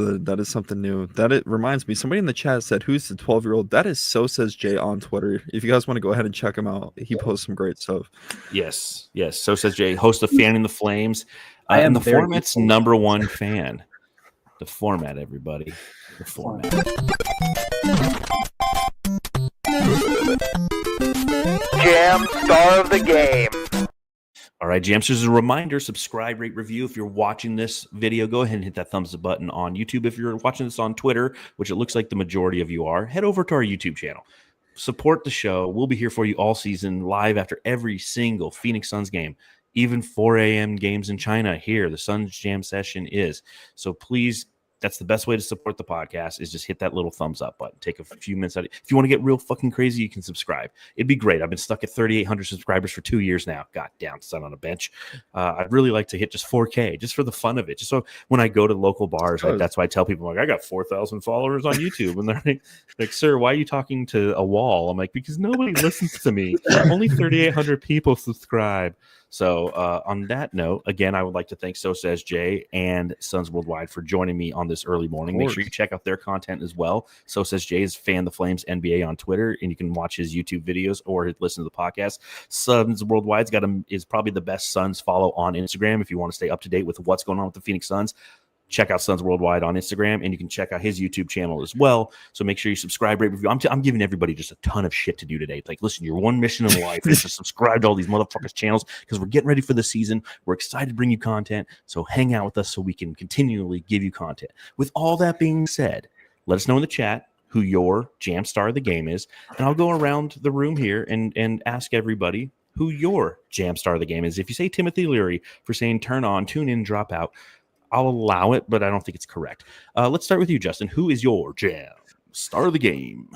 something new. That it reminds me. Somebody in the chat said, "Who's the 12-year-old?" That is So Says Jay on Twitter. If you guys want to go ahead and check him out, he posts some great stuff. Yes. So says Jay, host of Fan in the Flames. I am and the very format's useful. #1 fan. The format, everybody. The format. Jam star of the game. All right, Jamsters, as a reminder, subscribe, rate, review. If you're watching this video, go ahead and hit that thumbs up button on YouTube. If you're watching this on Twitter, which it looks like the majority of you are, head over to our YouTube channel. Support the show. We'll be here for you all season, live after every single Phoenix Suns game, even 4 a.m. games in China. Here, the Suns Jam session is. So please, that's the best way to support the podcast, is just hit that little thumbs up button. Take a few minutes out. If you want to get real fucking crazy, you can subscribe. It'd be great. I've been stuck at 3,800 subscribers for 2 years now. God damn, son on a bench. I'd really like to hit just 4K, just for the fun of it. Just so when I go to local bars, like, that's why I tell people, like, I got 4,000 followers on YouTube. And they're like, sir, why are you talking to a wall? I'm like, because nobody listens to me. Only 3,800 people subscribe. So on that note, again, I would like to thank So Says Jay and Suns Worldwide for joining me on this early morning. Make sure you check out their content as well. So Says Jay is Fan the Flames NBA on Twitter, and you can watch his YouTube videos or listen to the podcast. Suns Worldwide's is probably the best Suns follow on Instagram if you want to stay up to date with what's going on with the Phoenix Suns. Check out Suns Worldwide on Instagram, and you can check out his YouTube channel as well. So make sure you subscribe, rate, review. I'm giving everybody just a ton of shit to do today. Like, listen, your one mission in life is to subscribe to all these motherfuckers' channels, because we're getting ready for the season. We're excited to bring you content. So hang out with us so we can continually give you content. With all that being said, let us know in the chat who your Jam Star of the Game is, and I'll go around the room here and ask everybody who your Jam Star of the Game is. If you say Timothy Leary for saying turn on, tune in, drop out, I'll allow it, but I don't think it's correct. Let's start with you, Justin. Who is your Jam Star of the Game?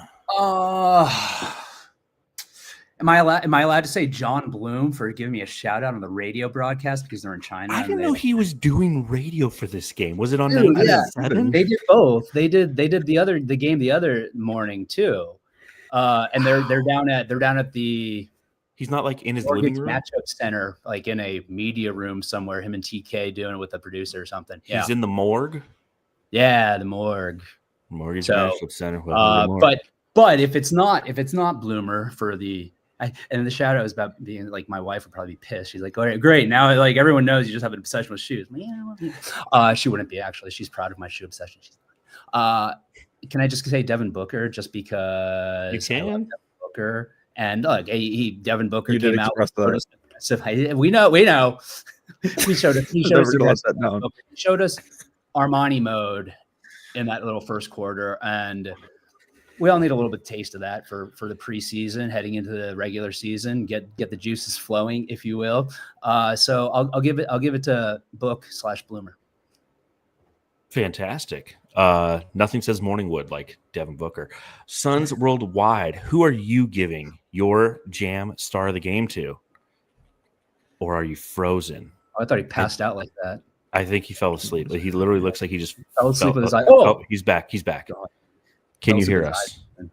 Am I allowed to say John Bloom for giving me a shout out on the radio broadcast because they're in China? I didn't know he was doing radio for this game. Was it on Dude, 97? They did both. They did the game the other morning too. And they're down at the He's not like in his living room. Matchup center, like in a media room somewhere. Him and TK doing it with a producer or something. Yeah, He's in the morgue. Yeah, the morgue. Mortgage So, Matchup Center. Well, the morgue. but if it's not Bloomer for the. And the shout out is about being like, my wife would probably be pissed. She's like, all right, great. Now, like, everyone knows you just have an obsession with shoes. Yeah, she wouldn't be, actually. She's proud of my shoe obsession. Can I just say Devin Booker just because you can? I love Devin Booker? And look, Devin Booker You came did out. express that. We know. He showed us. He Never gonna let that down. He showed us Armani mode in that little first quarter, and we all need a little bit of taste of that for the preseason, heading into the regular season. Get the juices flowing, if you will. So I'll give it to Book /Bloomer. Fantastic. Nothing says morning wood like Devin Booker. Suns Worldwide, who are you giving your Jam Star of the Game to? Or are you frozen? Oh, I thought he passed out like that. I think he fell asleep. Like, he literally looks like he just Fell asleep with his eyes. Oh, he's back. He's back. God. Can Fell you asleep hear with his us?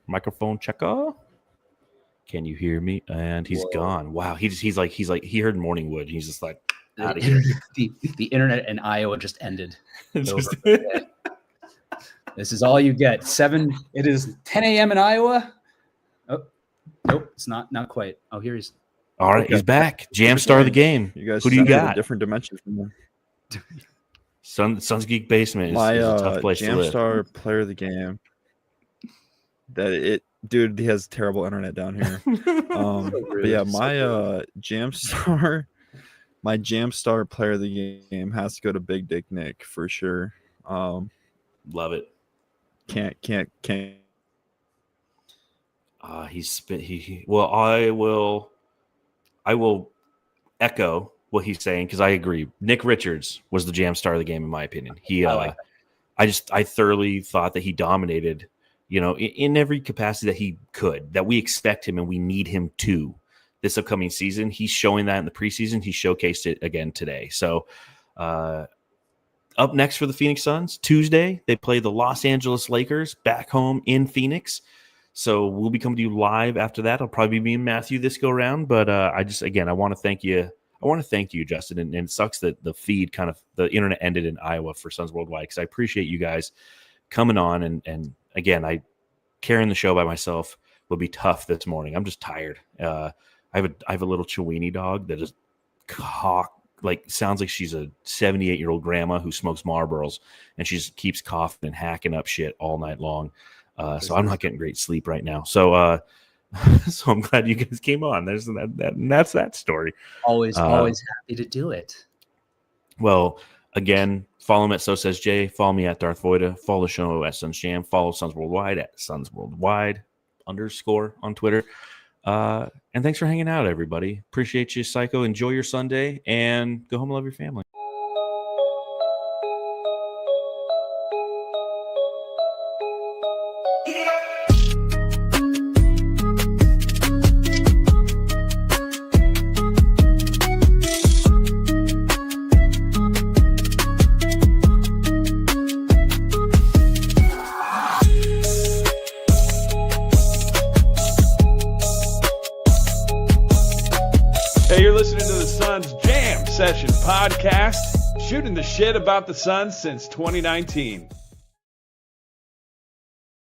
Microphone checker. Can you hear me? And he's gone. Wow. He's like he heard Morningwood. He's just like out of here. The internet in Iowa just ended. Just- This is all you get. It is 10 a.m. in Iowa. Oh, nope, it's not quite. Oh, here he's. All right, he's back. Jam Star of the Game. You guys Who do you sent me to got? different dimensions from there. Suns Geek Basement is My a tough place to Jam live. Star player of the game. Dude, he has terrible internet down here. But yeah, my Jam Star player of the game has to go to Big Dick Nick for sure. Love it. Can't. Well, I will echo what he's saying because I agree. Nick Richards was the Jam Star of the game in my opinion. I thoroughly thought that he dominated, in every capacity that he could, that we expect him and we need him to this upcoming season. He's showing that in the preseason. He showcased it again today. So, up next for the Phoenix Suns, Tuesday, they play the Los Angeles Lakers back home in Phoenix. So we'll be coming to you live after that. I'll probably be me and Matthew this go around. But I want to thank you. I want to thank you, Justin. And it sucks that the internet ended in Iowa for Suns Worldwide because I appreciate you guys coming on. And again, carrying the show by myself would be tough this morning. I'm just tired. I have a little Chiweenie dog that is sounds like she's a 78-year-old grandma who smokes Marlboros, and she just keeps coughing and hacking up shit all night long. So I'm not getting great sleep right now. So so I'm glad you guys came on. There's that's that story. Always happy to do it. Well, again, follow him at So Says Jay. Follow me at Darth Voida. Follow the show at Suns Jam. Follow Suns Worldwide at Suns Worldwide _ on Twitter. And thanks for hanging out, everybody. Appreciate you, Psycho. Enjoy your Sunday and go home and love your family. Hey, you're listening to the Suns Jam Session podcast, shooting the shit about the Suns since 2019.